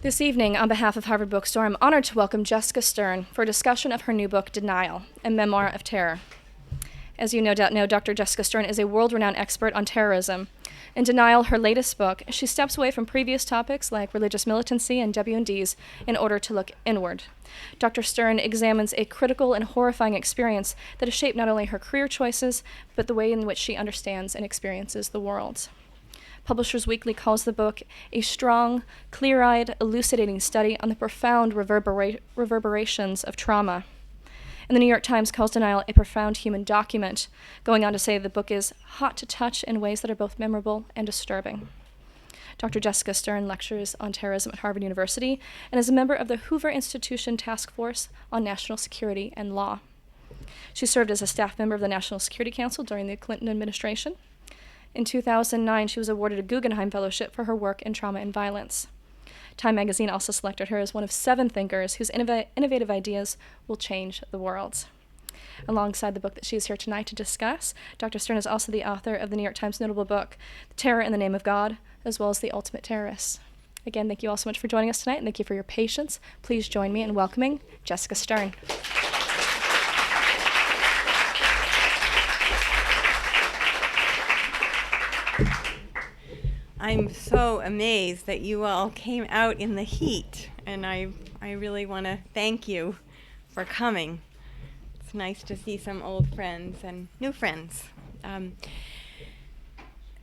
This evening, on behalf of Harvard Bookstore, I'm honored to welcome Jessica Stern for a discussion of her new book, Denial, a Memoir of Terror. As you no doubt know, Dr. Jessica Stern is a world-renowned expert on terrorism. In Denial, her latest book, she steps away from previous topics like religious militancy and WMDs in order to look inward. Dr. Stern examines a critical and horrifying experience that has shaped not only her career choices, but the way in which she understands and experiences the world. Publishers Weekly calls the book a strong, clear-eyed, elucidating study on the profound reverberations of trauma. And the New York Times calls Denial a profound human document, going on to say the book is hot to touch in ways that are both memorable and disturbing. Dr. Jessica Stern lectures on terrorism at Harvard University and is a member of the Hoover Institution Task Force on National Security and Law. She served as a staff member of the National Security Council during the Clinton administration. In 2009, she was awarded a Guggenheim Fellowship for her work in trauma and violence. Time magazine also selected her as one of 7 thinkers whose innovative ideas will change the world. Alongside the book that she is here tonight to discuss, Dr. Stern is also the author of the New York Times notable book, Terror in the Name of God, as well as The Ultimate Terrorist. Again, thank you all so much for joining us tonight, and thank you for your patience. Please join me in welcoming Jessica Stern. I'm so amazed that you all came out in the heat, and I really want to thank you for coming. It's nice to see some old friends and new friends.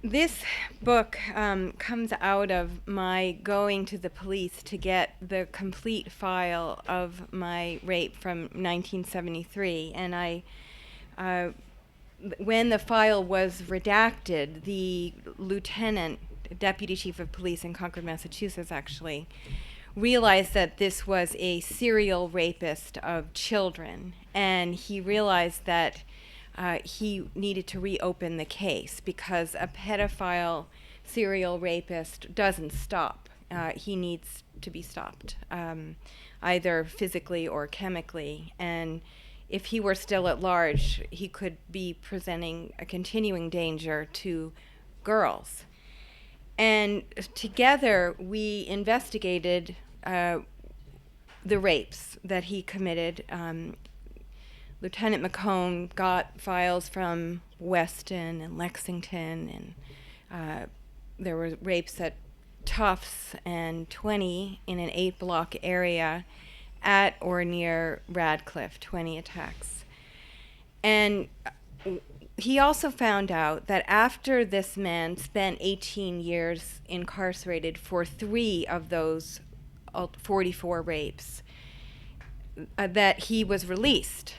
This book comes out of my going to the police to get the complete file of my rape from 1973, and when the file was redacted, the deputy chief of police in Concord, Massachusetts, actually realized that this was a serial rapist of children, and he realized that he needed to reopen the case because a pedophile serial rapist doesn't stop. He needs to be stopped, either physically or chemically, and if he were still at large, he could be presenting a continuing danger to girls. And together we investigated the rapes that he committed. Lieutenant McComb got files from Weston and Lexington, and there were rapes at Tufts and 20 in an 8-block area at or near Radcliffe, 20 attacks. And he also found out that after this man spent 18 years incarcerated for 3 of those 44 rapes, that he was released.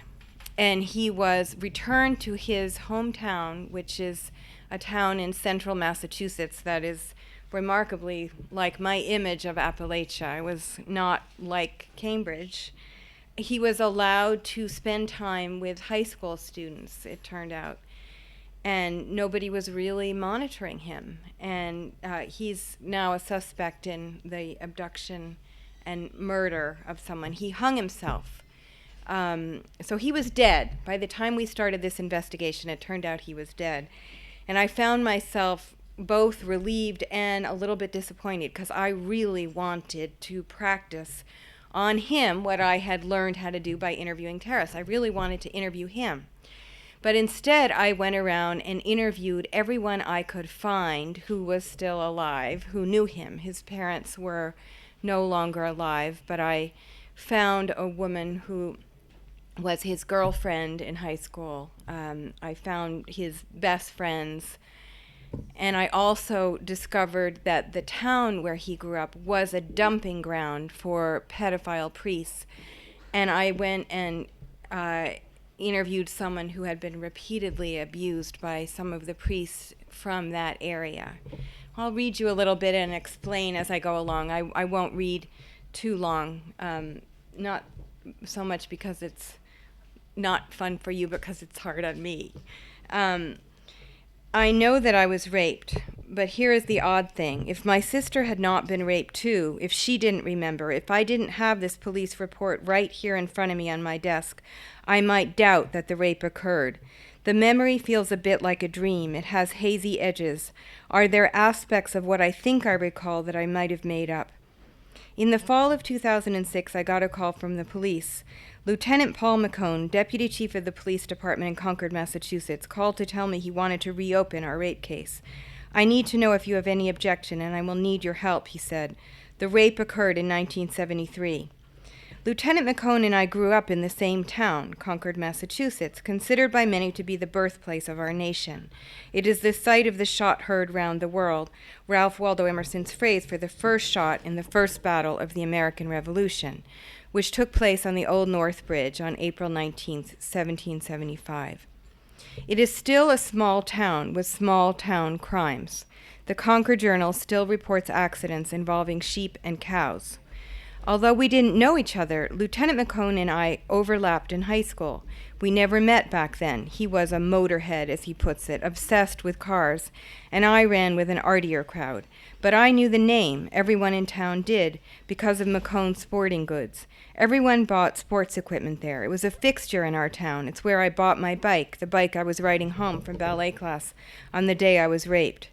And he was returned to his hometown, which is a town in central Massachusetts that is remarkably like my image of Appalachia. It was not like Cambridge. He was allowed to spend time with high school students, it turned out, and nobody was really monitoring him. And he's now a suspect in the abduction and murder of someone. He hung himself. So he was dead. By the time we started this investigation, it turned out he was dead. And I found myself both relieved and a little bit disappointed because I really wanted to practice on him what I had learned how to do by interviewing terrorists. I really wanted to interview him. But instead, I went around and interviewed everyone I could find who was still alive, who knew him. His parents were no longer alive, but I found a woman who was his girlfriend in high school. I found his best friends. And I also discovered that the town where he grew up was a dumping ground for pedophile priests. And I went and interviewed someone who had been repeatedly abused by some of the priests from that area. I'll read you a little bit and explain as I go along. I won't read too long, not so much because it's not fun for you, because it's hard on me. I know that I was raped, but here is the odd thing. If my sister had not been raped too, if she didn't remember, if I didn't have this police report right here in front of me on my desk, I might doubt that the rape occurred. The memory feels a bit like a dream. It has hazy edges. Are there aspects of what I think I recall that I might have made up? In the fall of 2006, I got a call from the police. Lieutenant Paul McCone, deputy chief of the police department in Concord, Massachusetts, called to tell me he wanted to reopen our rape case. I need to know if you have any objection, and I will need your help, he said. The rape occurred in 1973. Lieutenant McCone and I grew up in the same town, Concord, Massachusetts, considered by many to be the birthplace of our nation. It is the site of the shot heard round the world, Ralph Waldo Emerson's phrase for the first shot in the first battle of the American Revolution, which took place on the Old North Bridge on April 19, 1775. It is still a small town with small town crimes. The Concord Journal still reports accidents involving sheep and cows. Although we didn't know each other, Lieutenant McCone and I overlapped in high school. We never met back then. He was a motorhead, as he puts it, obsessed with cars, and I ran with an artier crowd. But I knew the name, everyone in town did, because of McCone's sporting goods. Everyone bought sports equipment there. It was a fixture in our town. It's where I bought my bike, the bike I was riding home from ballet class on the day I was raped.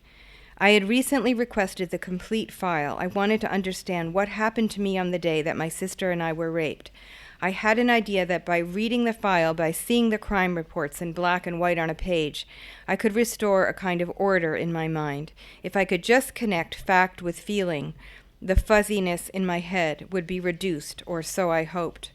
I had recently requested the complete file. I wanted to understand what happened to me on the day that my sister and I were raped. I had an idea that by reading the file, by seeing the crime reports in black and white on a page, I could restore a kind of order in my mind. If I could just connect fact with feeling, the fuzziness in my head would be reduced, or so I hoped.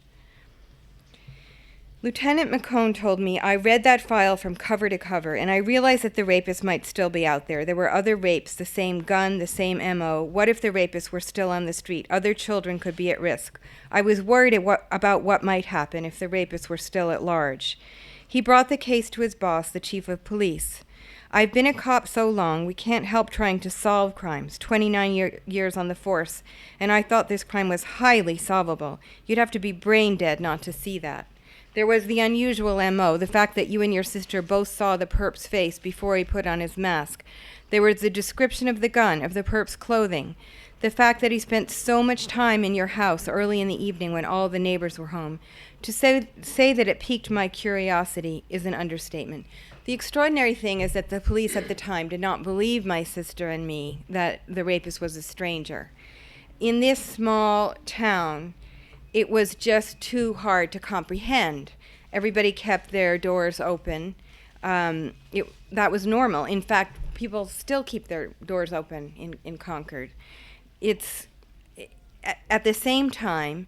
Lieutenant McCone told me, I read that file from cover to cover, and I realized that the rapist might still be out there. There were other rapes, the same gun, the same MO. What if the rapists were still on the street? Other children could be at risk. I was worried about what might happen if the rapists were still at large. He brought the case to his boss, the chief of police. I've been a cop so long, we can't help trying to solve crimes, 29 years on the force, and I thought this crime was highly solvable. You'd have to be brain dead not to see that. There was the unusual MO, the fact that you and your sister both saw the perp's face before he put on his mask. There was the description of the gun, of the perp's clothing. The fact that he spent so much time in your house early in the evening when all the neighbors were home. To say that it piqued my curiosity is an understatement. The extraordinary thing is that the police at the time did not believe my sister and me that the rapist was a stranger. In this small town, it was just too hard to comprehend. Everybody kept their doors open. That was normal. In fact, people still keep their doors open in Concord. At the same time,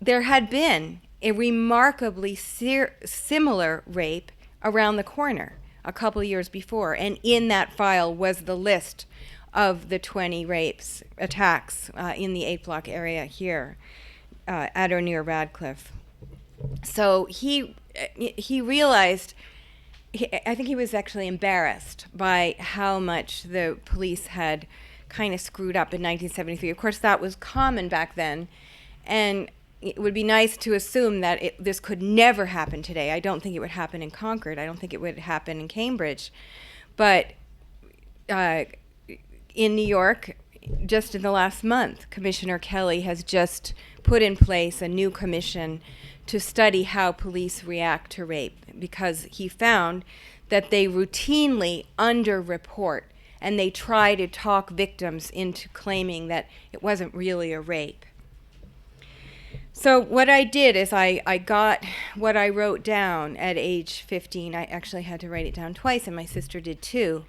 there had been a remarkably similar rape around the corner a couple years before, and in that file was the list of the 20 attacks in the 8 block area here. At or near Radcliffe. So he realized, I think he was actually embarrassed by how much the police had kind of screwed up in 1973. Of course, that was common back then, and it would be nice to assume that this could never happen today. I don't think it would happen in Concord. I don't think it would happen in Cambridge. But in New York, just in the last month, Commissioner Kelly has just put in place a new commission to study how police react to rape, because he found that they routinely underreport and they try to talk victims into claiming that it wasn't really a rape. So what I did is I got what I wrote down at age 15. I actually had to write it down twice, and my sister did too.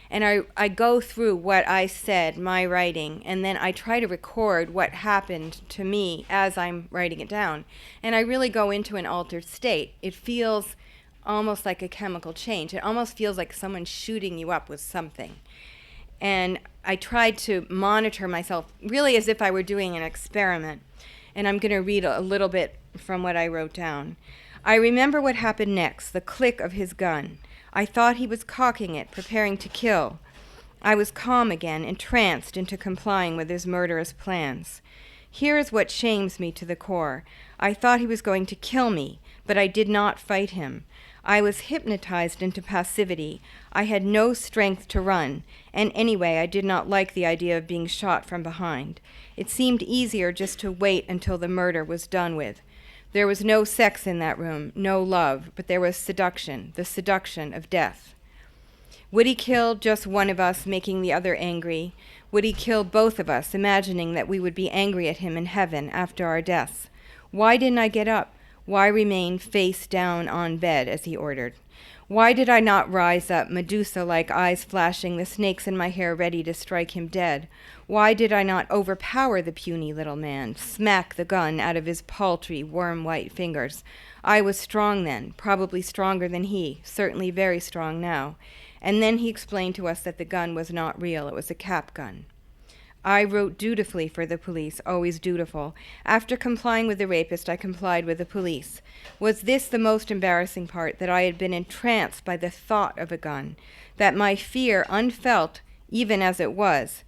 And I go through what I said, my writing, and then I try to record what happened to me as I'm writing it down. And I really go into an altered state. It feels almost like a chemical change. It almost feels like someone shooting you up with something. And I tried to monitor myself, really as if I were doing an experiment. And I'm going to read a little bit from what I wrote down. I remember what happened next, the click of his gun. I thought he was cocking it, preparing to kill. I was calm again, entranced into complying with his murderous plans. Here is what shames me to the core. I thought he was going to kill me, but I did not fight him. I was hypnotized into passivity. I had no strength to run, and anyway, I did not like the idea of being shot from behind. It seemed easier just to wait until the murder was done with. There was no sex in that room, no love, but there was seduction, the seduction of death. Would he kill just one of us, making the other angry? Would he kill both of us, imagining that we would be angry at him in heaven after our deaths? Why didn't I get up? Why remain face down on bed, as he ordered? Why did I not rise up, Medusa-like, eyes flashing, the snakes in my hair ready to strike him dead? Why did I not overpower the puny little man, smack the gun out of his paltry, worm-white fingers? I was strong then, probably stronger than he, certainly very strong now. And then he explained to us that the gun was not real, it was a cap gun. I wrote dutifully for the police, always dutiful. After complying with the rapist, I complied with the police. Was this the most embarrassing part, that I had been entranced by the thought of a gun, that my fear, unfelt, even as it was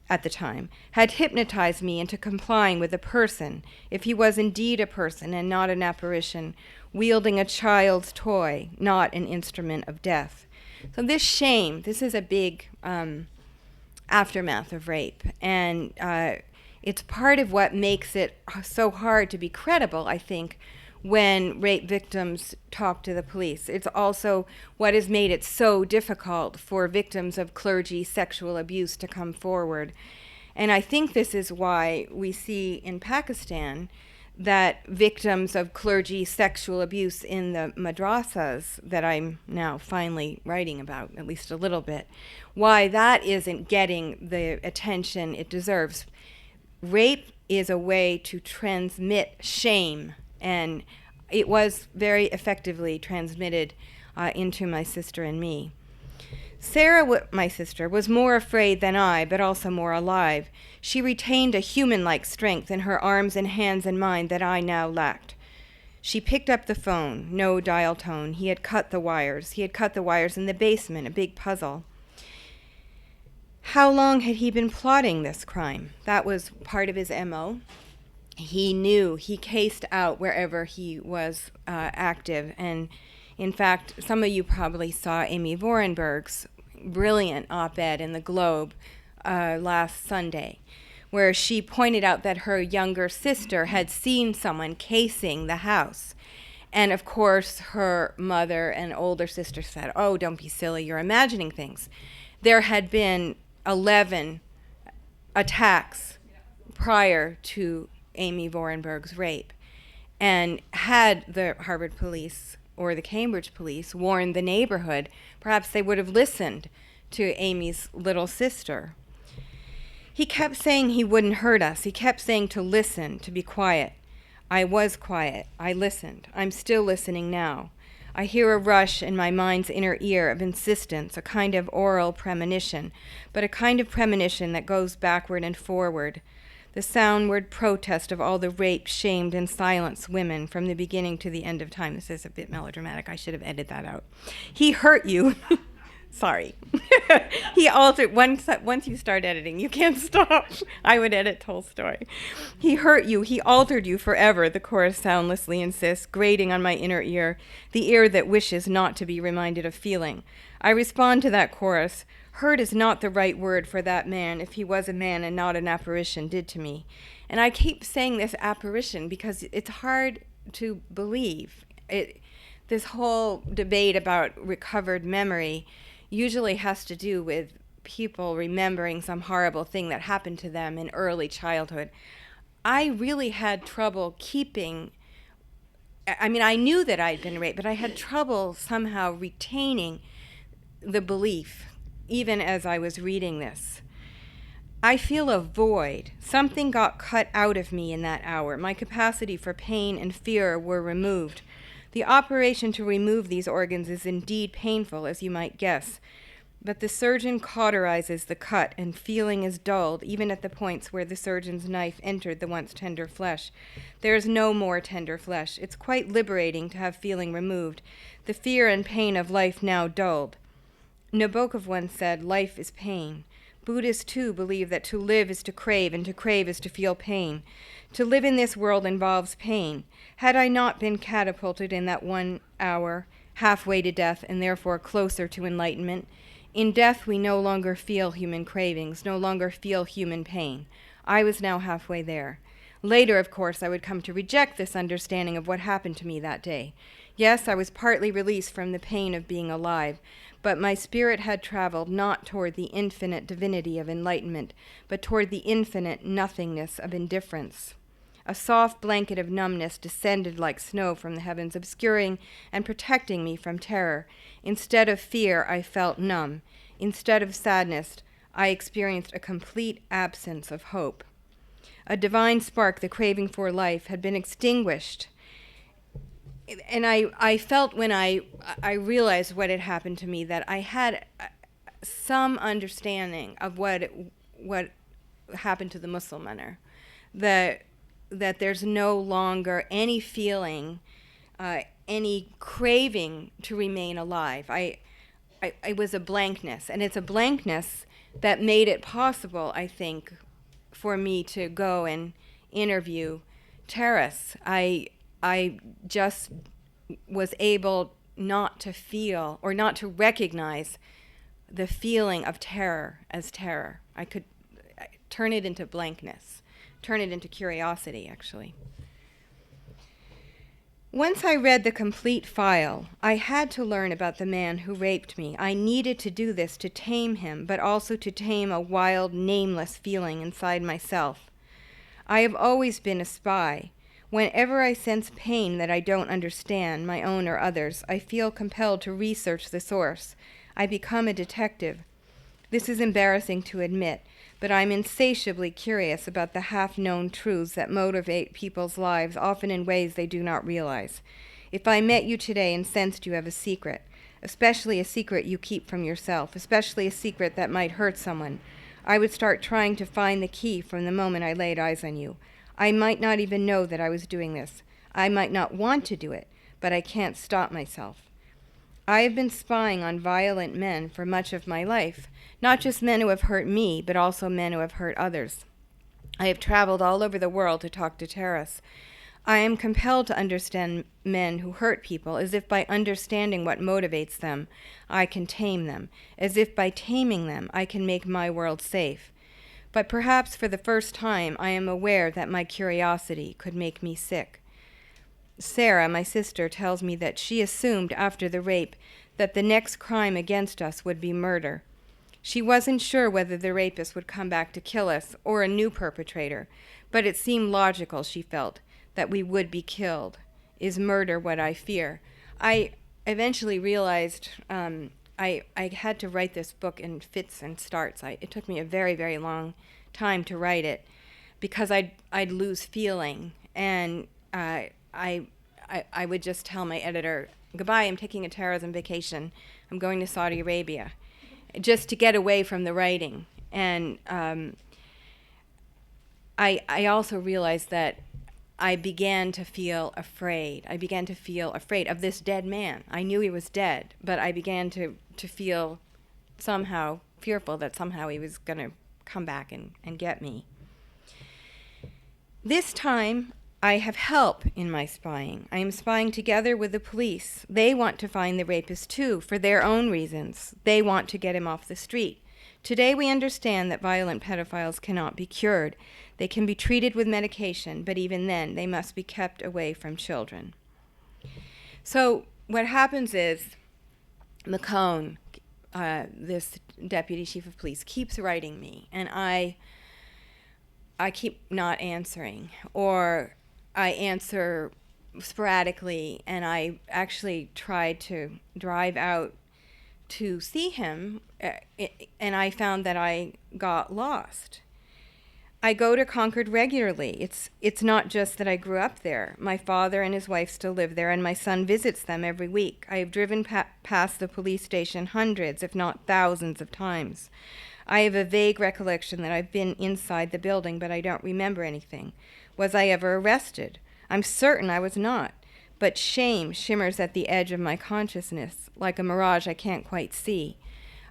at the time, had hypnotized me into complying with a person, if he was indeed a person and not an apparition, wielding a child's toy, not an instrument of death? So this shame, this is a big aftermath of rape, and it's part of what makes it so hard to be credible, I think, when rape victims talk to the police. It's also what has made it so difficult for victims of clergy sexual abuse to come forward. And I think this is why we see in Pakistan that victims of clergy sexual abuse in the madrasas that I'm now finally writing about, at least a little bit, why that isn't getting the attention it deserves. Rape is a way to transmit shame, and it was very effectively transmitted into my sister and me. Sarah, my sister, was more afraid than I, but also more alive. She retained a human-like strength in her arms and hands and mind that I now lacked. She picked up the phone, no dial tone. He had cut the wires. He had cut the wires in the basement, a big puzzle. How long had he been plotting this crime? That was part of his MO. He knew, he cased out wherever he was active. And in fact, some of you probably saw Amy Vorenberg's brilliant op-ed in the Globe last Sunday, where she pointed out that her younger sister had seen someone casing the house. And of course, her mother and older sister said, "Oh, don't be silly, you're imagining things." There had been 11 attacks prior to Amy Vorenberg's rape. And had the Harvard police or the Cambridge police warned the neighborhood, perhaps they would have listened to Amy's little sister. He kept saying he wouldn't hurt us. He kept saying to listen, to be quiet. I was quiet. I listened. I'm still listening now. I hear a rush in my mind's inner ear of insistence, a kind of oral premonition, but a kind of premonition that goes backward and forward. The soundward protest of all the raped, shamed, and silenced women from the beginning to the end of time. This is a bit melodramatic. I should have edited that out. He hurt you. Sorry. He altered. Once you start editing, you can't stop. I would edit Tolstoy. He hurt you. He altered you forever, the chorus soundlessly insists, grating on my inner ear, the ear that wishes not to be reminded of feeling. I respond to that chorus. Hurt is not the right word for that man, if he was a man and not an apparition, did to me. And I keep saying this apparition because it's hard to believe. This whole debate about recovered memory usually has to do with people remembering some horrible thing that happened to them in early childhood. I really had trouble I knew that I'd been raped, but I had trouble somehow retaining the belief, even as I was reading this. I feel a void. Something got cut out of me in that hour. My capacity for pain and fear were removed. The operation to remove these organs is indeed painful, as you might guess, but the surgeon cauterizes the cut, and feeling is dulled, even at the points where the surgeon's knife entered the once tender flesh. There is no more tender flesh. It's quite liberating to have feeling removed, the fear and pain of life now dulled. Nabokov once said, "Life is pain." Buddhists, too, believe that to live is to crave, and to crave is to feel pain. To live in this world involves pain. Had I not been catapulted in that 1 hour, halfway to death, and therefore closer to enlightenment, in death we no longer feel human cravings, no longer feel human pain. I was now halfway there. Later, of course, I would come to reject this understanding of what happened to me that day. Yes, I was partly released from the pain of being alive, but my spirit had traveled not toward the infinite divinity of enlightenment, but toward the infinite nothingness of indifference. A soft blanket of numbness descended like snow from the heavens, obscuring and protecting me from terror. Instead of fear, I felt numb. Instead of sadness, I experienced a complete absence of hope. A divine spark, the craving for life, had been extinguished. And I felt when I realized what had happened to me that I had some understanding of what happened to the Muslimer. That there's no longer any feeling, any craving to remain alive. I was a blankness, and it's a blankness that made it possible, I think, for me to go and interview terrorists. I just was able not to feel or not to recognize the feeling of terror as terror. I could turn it into blankness, turn it into curiosity, actually. Once I read the complete file, I had to learn about the man who raped me. I needed to do this to tame him, but also to tame a wild, nameless feeling inside myself. I have always been a spy. Whenever I sense pain that I don't understand, my own or others, I feel compelled to research the source. I become a detective. This is embarrassing to admit, but I'm insatiably curious about the half-known truths that motivate people's lives, often in ways they do not realize. If I met you today and sensed you have a secret, especially a secret you keep from yourself, especially a secret that might hurt someone, I would start trying to find the key from the moment I laid eyes on you. I might not even know that I was doing this. I might not want to do it, but I can't stop myself. I have been spying on violent men for much of my life, not just men who have hurt me, but also men who have hurt others. I have traveled all over the world to talk to terrorists. I am compelled to understand men who hurt people, as if by understanding what motivates them, I can tame them, as if by taming them, I can make my world safe. But perhaps for the first time, I am aware that my curiosity could make me sick. Sarah, my sister, tells me that she assumed after the rape that the next crime against us would be murder. She wasn't sure whether the rapist would come back to kill us or a new perpetrator, but it seemed logical, she felt, that we would be killed. Is murder what I fear? I eventually realized I had to write this book in fits and starts. It took me a very, very long time to write it because I'd lose feeling, and I would just tell my editor, goodbye, I'm taking a terrorism vacation. I'm going to Saudi Arabia, just to get away from the writing. And I also realized that I began to feel afraid. I began to feel afraid of this dead man. I knew he was dead, but I began to feel somehow fearful that somehow he was going to come back and get me. This time, I have help in my spying. I am spying together with the police. They want to find the rapist too, for their own reasons. They want to get him off the street. Today we understand that violent pedophiles cannot be cured. They can be treated with medication, but even then, they must be kept away from children. So what happens is McCone, this deputy chief of police, keeps writing me, and I keep not answering, or I answer sporadically, and I actually tried to drive out to see him, and I found that I got lost. I go to Concord regularly. It's not just that I grew up there. My father and his wife still live there, and my son visits them every week. I have driven past the police station hundreds, if not thousands of times. I have a vague recollection that I've been inside the building, but I don't remember anything. Was I ever arrested? I'm certain I was not. But shame shimmers at the edge of my consciousness, like a mirage I can't quite see.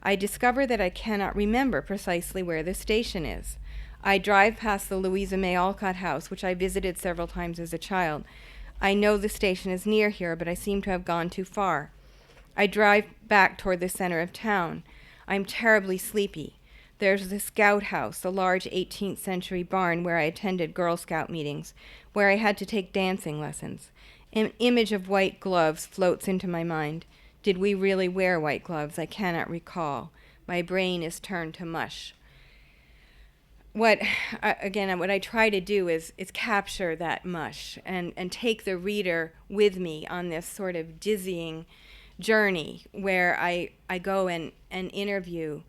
I discover that I cannot remember precisely where the station is. I drive past the Louisa May Alcott house, which I visited several times as a child. I know the station is near here, but I seem to have gone too far. I drive back toward the center of town. I'm terribly sleepy. There's the Scout House, a large 18th century barn where I attended Girl Scout meetings, where I had to take dancing lessons. An image of white gloves floats into my mind. Did we really wear white gloves? I cannot recall. My brain is turned to mush. What I try to do is capture that mush and take the reader with me on this sort of dizzying journey where I go and interview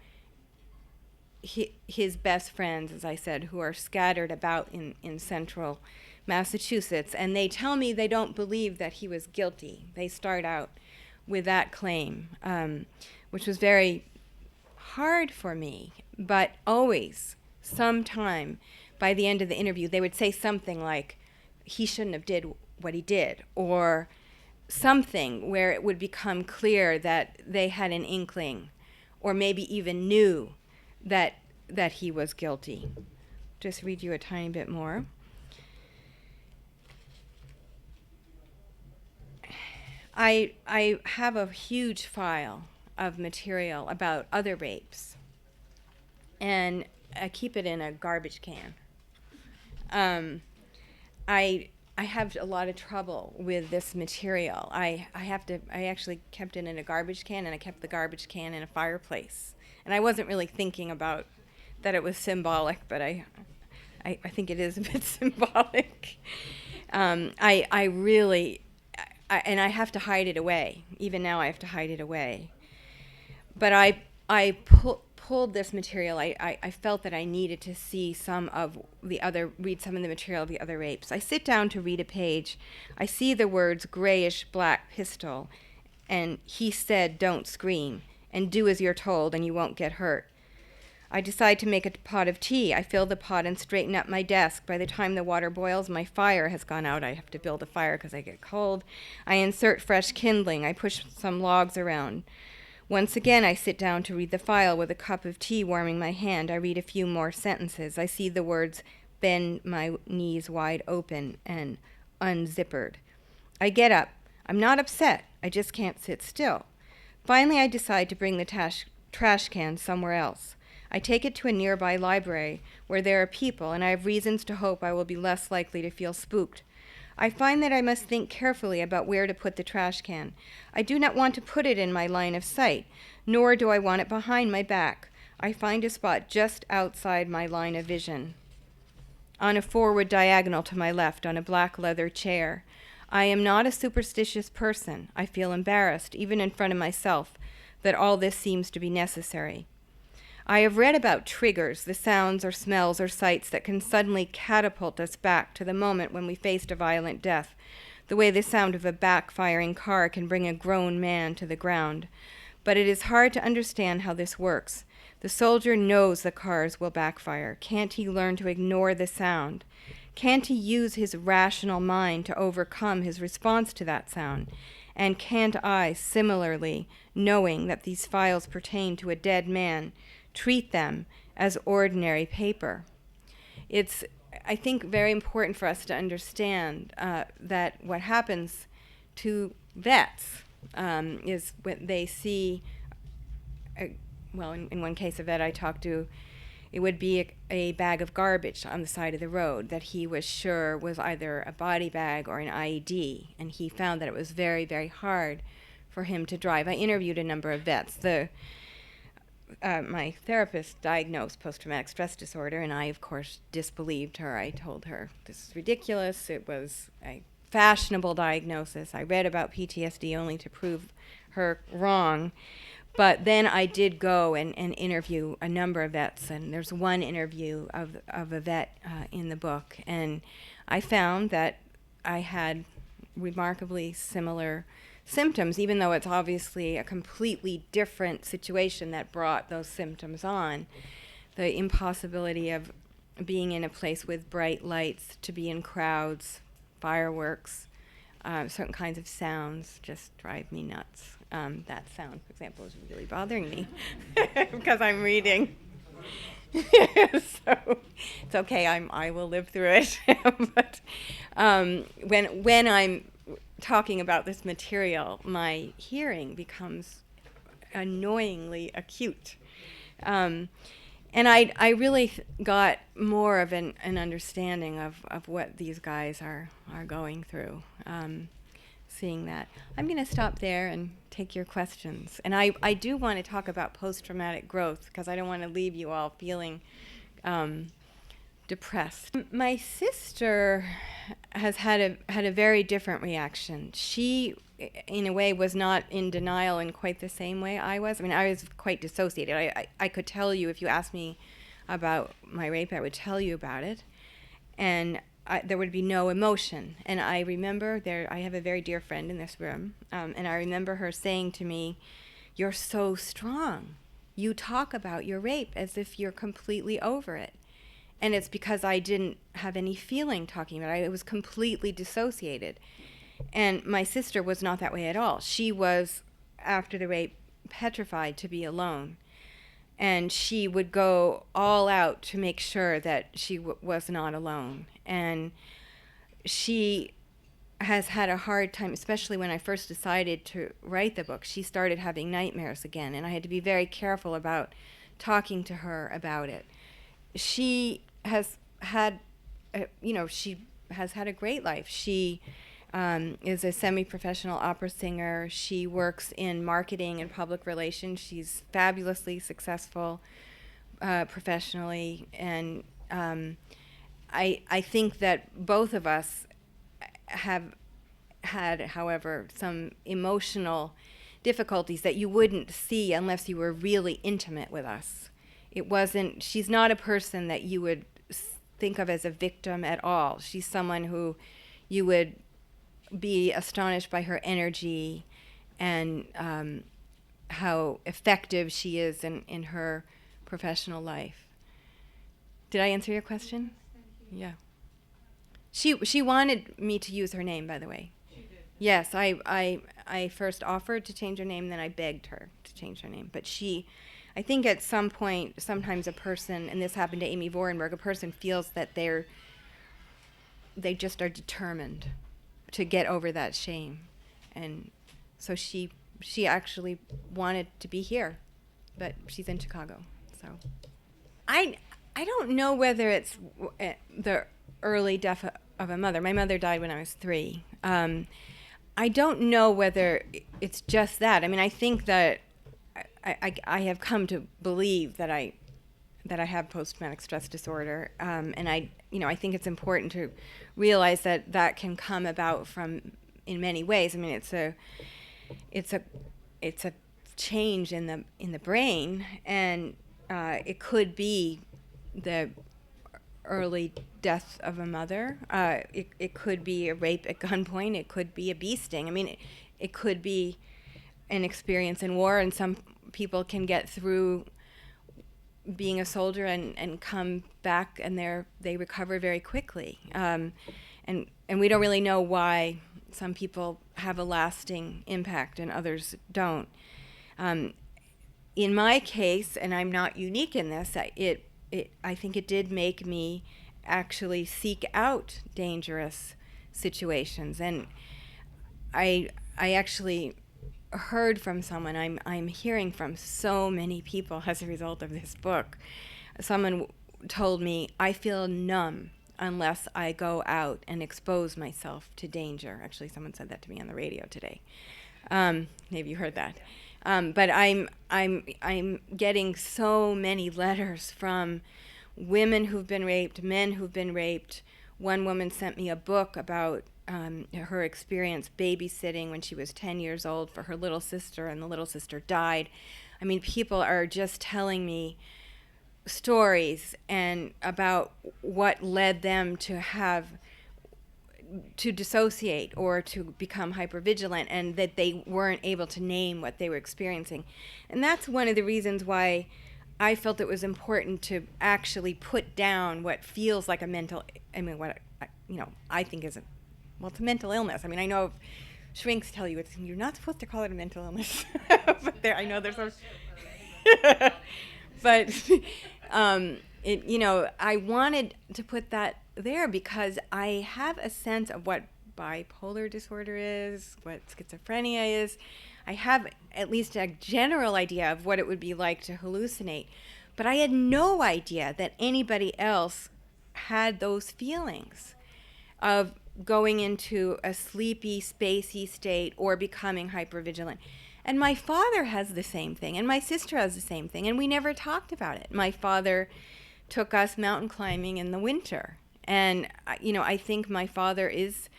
his best friends, as I said, who are scattered about in central Massachusetts, and they tell me they don't believe that he was guilty. They start out with that claim, which was very hard for me, but always, sometime by the end of the interview, they would say something like, he shouldn't have did what he did, or something where it would become clear that they had an inkling, or maybe even knew that he was guilty. Just read you a tiny bit more. I have a huge file of material about other rapes, and I keep it in a garbage can. I have a lot of trouble with this material. I actually kept it in a garbage can, and I kept the garbage can in a fireplace. And I wasn't really thinking about that it was symbolic, but I think it is a bit symbolic. I really, and I have to hide it away. Even now I have to hide it away. But I pulled this material. I felt that I needed to see read some of the material of the other rapes. I sit down to read a page. I see the words grayish black pistol, and he said don't scream, and do as you're told and you won't get hurt. I decide to make a pot of tea. I fill the pot and straighten up my desk. By the time the water boils, my fire has gone out. I have to build a fire because I get cold. I insert fresh kindling. I push some logs around. Once again, I sit down to read the file with a cup of tea warming my hand. I read a few more sentences. I see the words, bend my knees wide open, and unzippered. I get up. I'm not upset. I just can't sit still. Finally, I decide to bring the trash can somewhere else. I take it to a nearby library where there are people, and I have reasons to hope I will be less likely to feel spooked. I find that I must think carefully about where to put the trash can. I do not want to put it in my line of sight, nor do I want it behind my back. I find a spot just outside my line of vision, on a forward diagonal to my left, on a black leather chair. I am not a superstitious person. I feel embarrassed, even in front of myself, that all this seems to be necessary. I have read about triggers, the sounds or smells or sights that can suddenly catapult us back to the moment when we faced a violent death, the way the sound of a backfiring car can bring a grown man to the ground. But it is hard to understand how this works. The soldier knows the cars will backfire. Can't he learn to ignore the sound? Can't he use his rational mind to overcome his response to that sound? And can't I, similarly, knowing that these files pertain to a dead man, treat them as ordinary paper? It's, I think, very important for us to understand that what happens to vets is when they see, in one case, a vet I talked to, it would be a bag of garbage on the side of the road that he was sure was either a body bag or an IED, and he found that it was very, very hard for him to drive. I interviewed a number of vets. My therapist diagnosed post-traumatic stress disorder, and I, of course, disbelieved her. I told her this is ridiculous. It was a fashionable diagnosis. I read about PTSD only to prove her wrong. But then I did go and interview a number of vets, and there's one interview of a vet in the book, and I found that I had remarkably similar symptoms, even though it's obviously a completely different situation that brought those symptoms on. The impossibility of being in a place with bright lights, to be in crowds, fireworks, certain kinds of sounds just drive me nuts. That sound, for example, is really bothering me because I'm reading. So it's okay, I will live through it. But when I'm talking about this material, my hearing becomes annoyingly acute. And I really got more of an understanding of what these guys are going through, seeing that. I'm going to stop there and take your questions. And I do want to talk about post-traumatic growth because I don't want to leave you all feeling depressed. My sister has had a very different reaction. She, in a way, was not in denial in quite the same way I was. I mean, I was quite dissociated. I could tell you, if you asked me about my rape, I would tell you about it. And there would be no emotion. And I remember I have a very dear friend in this room, and I remember her saying to me, "You're so strong. You talk about your rape as if you're completely over it." And it's because I didn't have any feeling talking about it. I was completely dissociated. And my sister was not that way at all. She was, after the rape, petrified to be alone. And she would go all out to make sure that she was not alone. And she has had a hard time, especially when I first decided to write the book. She started having nightmares again, and I had to be very careful about talking to her about it. She has had, she has had a great life. She is a semi-professional opera singer. She works in marketing and public relations. She's fabulously successful professionally, and I think that both of us have had, however, some emotional difficulties that you wouldn't see unless you were really intimate with us. She's not a person that you would think of as a victim at all. She's someone who you would be astonished by her energy and how effective she is in her professional life. Did I answer your question? Yeah. She wanted me to use her name, by the way. She did. Yes, I first offered to change her name, then I begged her to change her name. But I think at some point, sometimes a person, and this happened to Amy Vorenberg, a person feels that they just are determined to get over that shame. And so she actually wanted to be here, but she's in Chicago. So I don't know whether it's the early death of a mother. My mother died when I was 3. I don't know whether it's just that. I mean, I think that I have come to believe that I have post-traumatic stress disorder, and I think it's important to realize that can come about in many ways. I mean, it's a change in the brain, and it could be the early death of a mother. It could be a rape at gunpoint. It could be a bee sting. I mean, it could be an experience in war, and some people can get through being a soldier and come back, and they recover very quickly. And we don't really know why some people have a lasting impact and others don't. In my case, and I'm not unique in this, I think it did make me actually seek out dangerous situations. And I actually heard from someone, I'm hearing from so many people as a result of this book. Someone told me, I feel numb unless I go out and expose myself to danger. Actually, someone said that to me on the radio today. Maybe you heard that. But I'm getting so many letters from women who've been raped, men who've been raped. One woman sent me a book about her experience babysitting when she was 10 years old for her little sister, and the little sister died. I mean, people are just telling me stories and about what led them to dissociate or to become hypervigilant, and that they weren't able to name what they were experiencing. And that's one of the reasons why I felt it was important to actually put down what feels like I think is it's a mental illness. I mean, I know shrinks tell you you're not supposed to call it a mental illness, but I know there's but I wanted to put that there because I have a sense of what bipolar disorder is, what schizophrenia is. I have at least a general idea of what it would be like to hallucinate, but I had no idea that anybody else had those feelings of going into a sleepy, spacey state or becoming hypervigilant. And my father has the same thing, and my sister has the same thing, and we never talked about it. My father took us mountain climbing in the winter, and I think my father is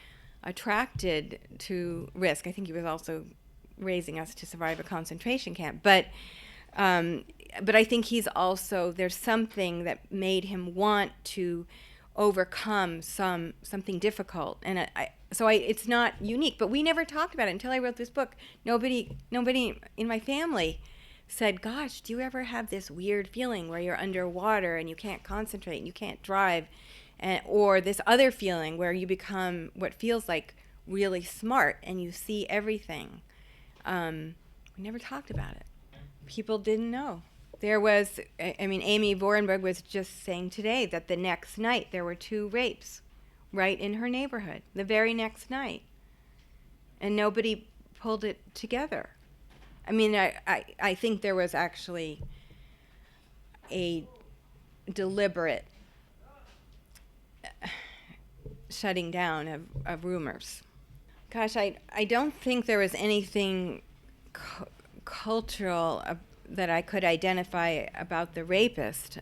attracted to risk. I think he was also raising us to survive a concentration camp, but I think he's also, there's something that made him want to overcome something difficult, and it's not unique. But we never talked about it until I wrote this book. Nobody in my family said, "Gosh, do you ever have this weird feeling where you're underwater and you can't concentrate and you can't drive?" Or this other feeling where you become what feels like really smart and you see everything. We never talked about it. People didn't know. There was, Amy Vorenberg was just saying today that the next night there were 2 rapes right in her neighborhood, the very next night. And nobody pulled it together. I think there was actually a deliberate shutting down of rumors. Gosh, I don't think there was anything cultural that I could identify about the rapist.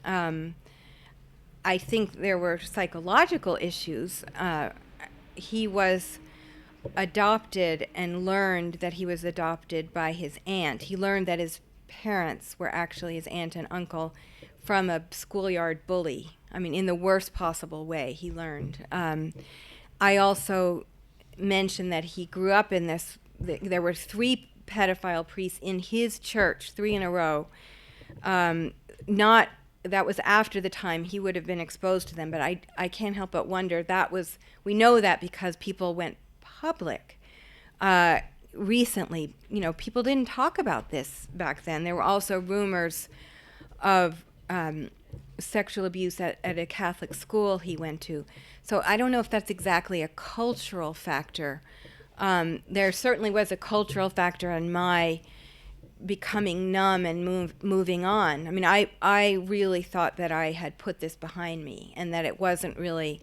I think there were psychological issues. He was adopted and learned that he was adopted by his aunt. He learned that his parents were actually his aunt and uncle from a schoolyard bully. In the worst possible way, he learned. I also mentioned that he grew up in this, there were 3 pedophile priests in his church, 3 in a row. That was after the time he would have been exposed to them, but I can't help but wonder, we know that because people went public recently. People didn't talk about this back then. There were also rumors of sexual abuse at a Catholic school he went to. So I don't know if that's exactly a cultural factor. There certainly was a cultural factor in my becoming numb and moving on. I really thought that I had put this behind me and that it wasn't really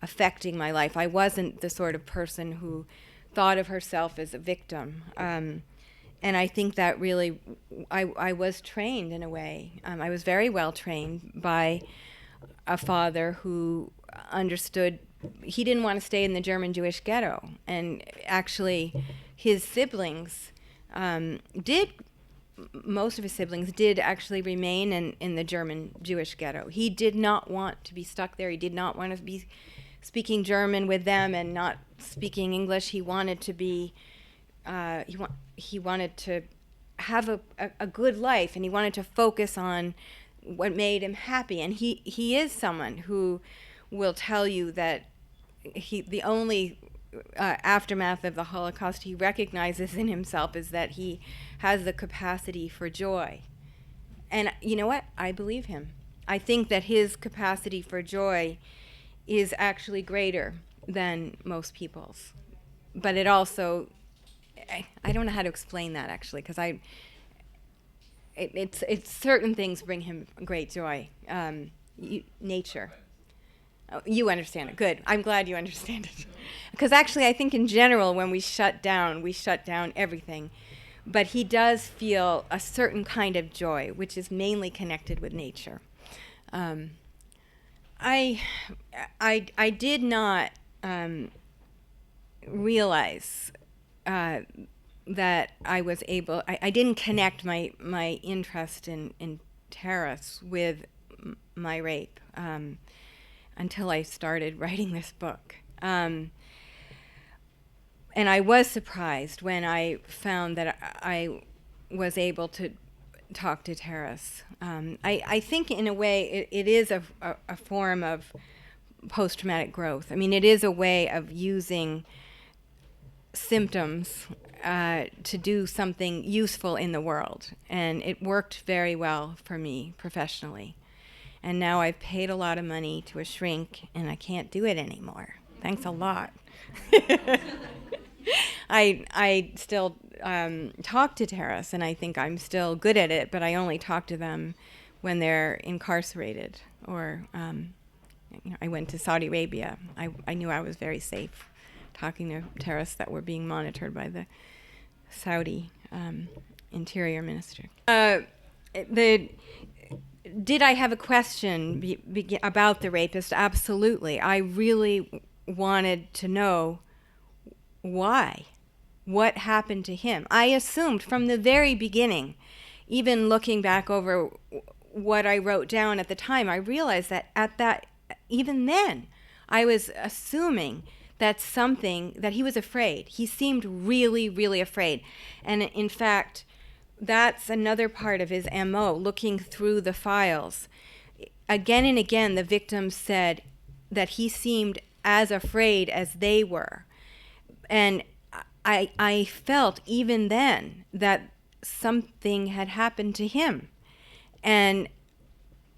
affecting my life. I wasn't the sort of person who thought of herself as a victim. And I think that really, I was trained in a way. I was very well trained by a father who understood he didn't want to stay in the German Jewish ghetto. And actually, his siblings most of his siblings did actually remain in the German Jewish ghetto. He did not want to be stuck there. He did not want to be speaking German with them and not speaking English. He wanted to be, he wanted to have a good life, and he wanted to focus on what made him happy. And he is someone who will tell you that the only aftermath of the Holocaust he recognizes in himself is that he has the capacity for joy. And you know what? I believe him. I think that his capacity for joy is actually greater than most people's. But it also, I don't know how to explain that actually, because it's certain things bring him great joy. Nature. Oh, you understand it. Good. I'm glad you understand it. Because actually, I think in general, when we shut down everything. But he does feel a certain kind of joy, which is mainly connected with nature. I did not realize that I was able. I didn't connect my interest in terrorists with my rape until I started writing this book. And I was surprised when I found that I was able to talk to terrorists. I think in a way it is a form of post-traumatic growth. It is a way of using symptoms to do something useful in the world. And it worked very well for me professionally. And now I've paid a lot of money to a shrink, and I can't do it anymore. Thanks a lot. I still talk to terrorists, and I think I'm still good at it, but I only talk to them when they're incarcerated. Or I went to Saudi Arabia. I knew I was very safe talking to terrorists that were being monitored by the Saudi Interior Minister. Did I have a question about the rapist? Absolutely. I really wanted to know why. What happened to him? I assumed from the very beginning, even looking back over what I wrote down at the time, I realized that even then, I was assuming that he was afraid. He seemed really, really afraid. And in fact, that's another part of his MO, looking through the files. Again and again, the victims said that he seemed as afraid as they were. And I felt even then that something had happened to him. And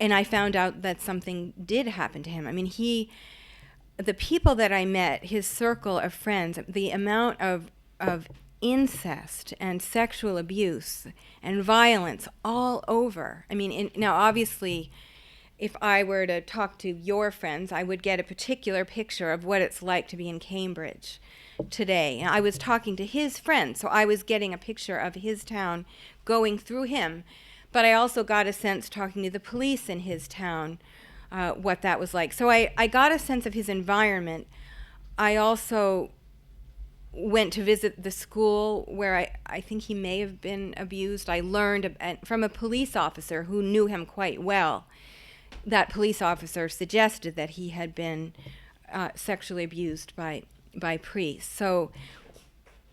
I found out that something did happen to him. I mean, the people that I met, his circle of friends, the amount of incest and sexual abuse and violence all over. I mean, now obviously, if I were to talk to your friends, I would get a particular picture of what it's like to be in Cambridge today. I was talking to his friends, so I was getting a picture of his town going through him. But I also got a sense talking to the police in his town, what that was like. So I got a sense of his environment. I also went to visit the school where I think he may have been abused. I learned from a police officer who knew him quite well. That police officer suggested that he had been sexually abused by priests. So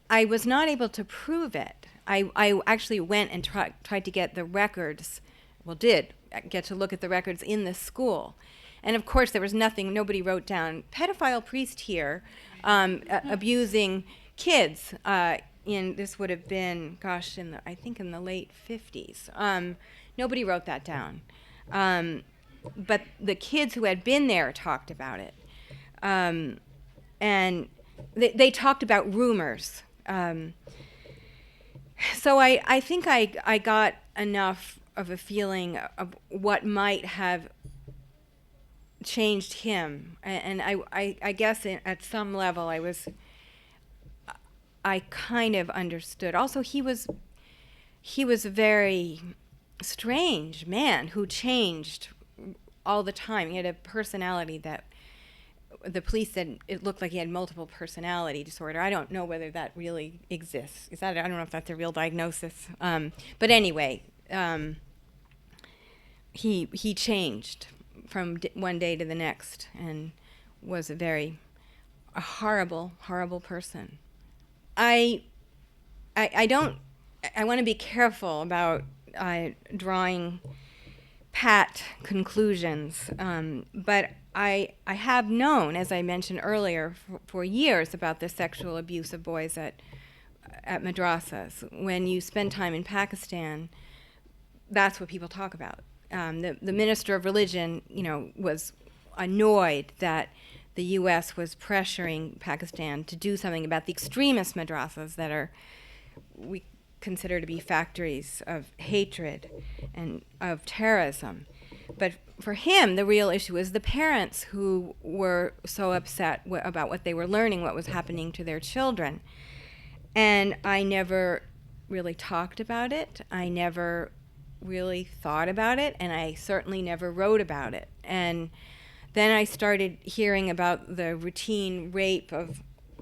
I was not able to prove it. I actually went and tried to get the records, did get to look at the records in the school. And of course, there was nothing, nobody wrote down, pedophile priest here abusing kids. This would have been, I think in the late 50s. Nobody wrote that down. But the kids who had been there talked about it. And they talked about rumors. So I think I got enough of a feeling of what might have changed him. And I guess at some level I kind of understood. Also, he was a very strange man who changed all the time. He had a personality that the police said it looked like he had multiple personality disorder. I don't know whether that really exists. I don't know if that's a real diagnosis. But anyway, he changed from one day to the next and was a horrible, horrible person. I want to be careful about drawing pat conclusions, but I have known, as I mentioned earlier, for years about the sexual abuse of boys at madrasas. When you spend time in Pakistan, that's what people talk about. The minister of religion, was annoyed that the U.S. was pressuring Pakistan to do something about the extremist madrasas that we consider to be factories of hatred and of terrorism. But for him, the real issue was the parents who were so upset about what they were learning, what was happening to their children. And I never really talked about it. I never really thought about it, and I certainly never wrote about it. And then I started hearing about the routine rape of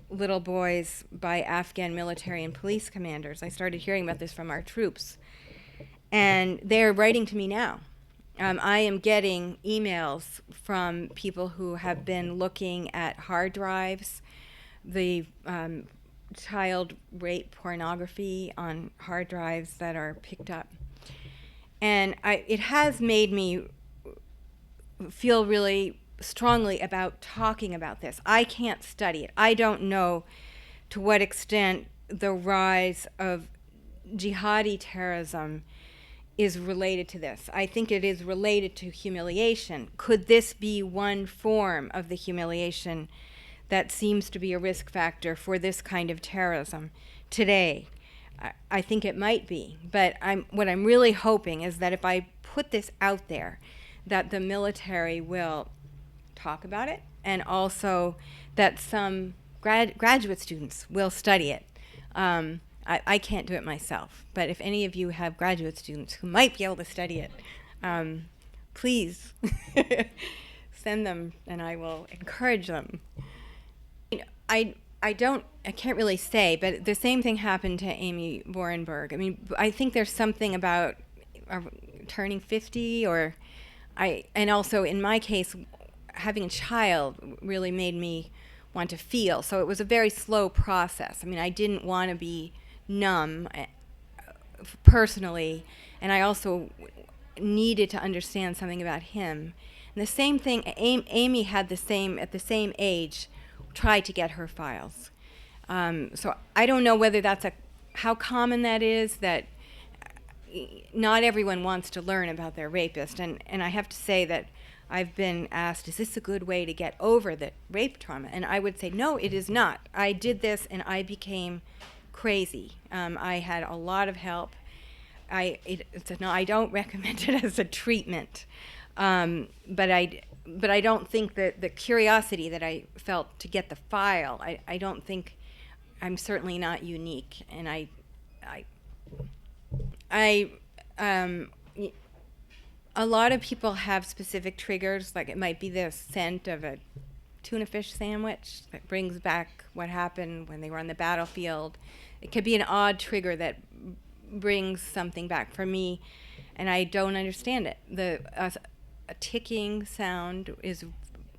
little boys by Afghan military and police commanders. I started hearing about this from our troops. And they're writing to me now. I am getting emails from people who have been looking at hard drives, the child rape pornography on hard drives that are picked up. And it has made me feel really strongly about talking about this. I can't study it. I don't know to what extent the rise of jihadi terrorism is related to this. I think it is related to humiliation. Could this be one form of the humiliation that seems to be a risk factor for this kind of terrorism today? I think it might be. But what I'm really hoping is that if I put this out there, that the military will talk about it, and also that some graduate students will study it. I can't do it myself. But if any of you have graduate students who might be able to study it, please send them, and I will encourage them. I can't really say, but the same thing happened to Amy Vorenberg. I mean, I think there's something about turning 50, and also in my case, having a child really made me want to feel. So it was a very slow process. I mean, I didn't want to be numb personally, and I also needed to understand something about him. And the same thing, Amy had at the same age, tried to get her files. So I don't know whether how common that is, that not everyone wants to learn about their rapist. And I have to say that I've been asked, is this a good way to get over the rape trauma? And I would say, no, it is not. I did this and I became crazy. I had a lot of help. I don't recommend it as a treatment. But I don't think that the curiosity that I felt to get the file, I don't think, I'm certainly not unique. And a lot of people have specific triggers, like it might be the scent of a tuna fish sandwich that brings back what happened when they were on the battlefield. It could be an odd trigger that brings something back for me, and I don't understand it. A ticking sound is,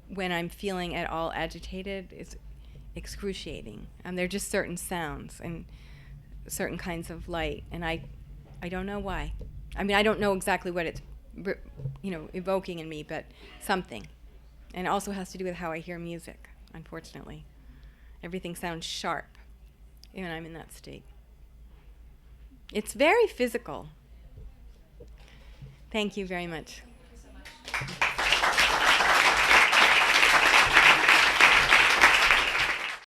when I'm feeling at all agitated, is excruciating. They're just certain sounds and certain kinds of light, and I don't know why. I mean, I don't know exactly what it's evoking in me, but something. And it also has to do with how I hear music, unfortunately. Everything sounds sharp when I'm in that state. It's very physical. Thank you very much. Thank you so much.